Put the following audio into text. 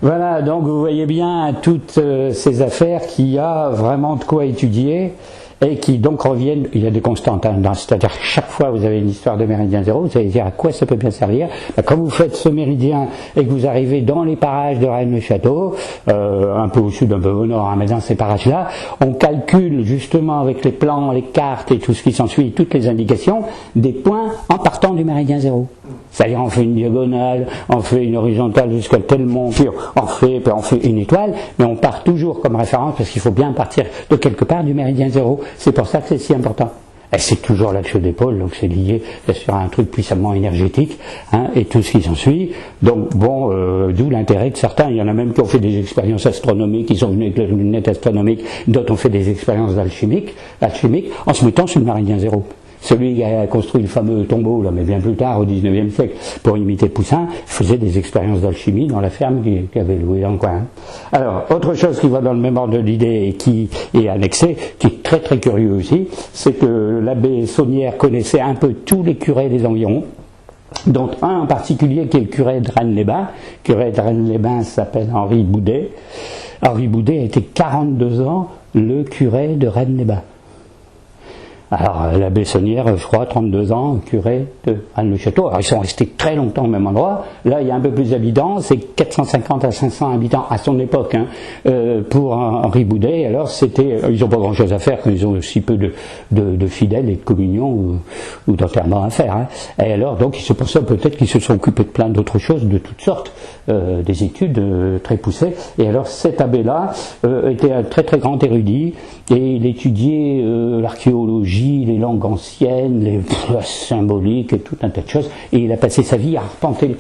Voilà, donc vous voyez bien toutes ces affaires qu'il y a vraiment de quoi étudier et qui donc reviennent, il y a des constantes, hein, c'est-à-dire que chaque fois vous avez une histoire de méridien zéro, vous allez dire à quoi ça peut bien servir. Quand vous faites ce méridien et que vous arrivez dans les parages de Rennes-le-Château, un peu au sud, un peu au nord, hein, mais dans ces parages-là, on calcule justement avec les plans, les cartes et tout ce qui s'ensuit, toutes les indications, des points en partant du méridien zéro. C'est-à-dire on fait une diagonale, on fait une horizontale jusqu'à tel mont, puis on fait une étoile, mais on part toujours comme référence parce qu'il faut bien partir de quelque part du méridien zéro. C'est pour ça que c'est si important. Et c'est toujours l'axe d'épaule, donc c'est lié sur un truc puissamment énergétique, hein, et tout ce qui s'ensuit. Donc bon, d'où l'intérêt de certains. Il y en a même qui ont fait des expériences astronomiques, qui sont venus avec les lunettes astronomiques, d'autres ont fait des expériences alchimiques, en se mettant sur le méridien zéro. Celui qui a construit le fameux tombeau, là, mais bien plus tard, au XIXe siècle, pour imiter Poussin, faisait des expériences d'alchimie dans la ferme qu'il avait louée dans le coin. Alors, autre chose qui va dans le même ordre de l'idée et qui est annexée, qui est très très curieux aussi, c'est que l'abbé Saunière connaissait un peu tous les curés des environs, dont un en particulier qui est le curé de Rennes-les-Bains. Le curé de Rennes-les-Bains s'appelle Henri Boudet. Henri Boudet a été 42 ans le curé de Rennes-les-Bains. Alors, l'abbé Saunière, je crois, 32 ans, curé de Rennes-le-Château. Alors, ils sont restés très longtemps au même endroit. Là, il y a un peu plus d'habitants, c'est 450 à 500 habitants à son époque, hein, pour Henri Boudet. Alors, ils n'ont pas grand-chose à faire, ils ont aussi peu de fidèles et de communion ou d'enterrement à faire. Hein. Et alors, donc, c'est pour ça peut-être qu'ils se sont occupés de plein d'autres choses, de toutes sortes, des études très poussées. Et alors, cet abbé-là était un très très grand érudit et il étudiait l'archéologie, les langues anciennes, la symbolique et tout un tas de choses, et il a passé sa vie à arpenter le coin.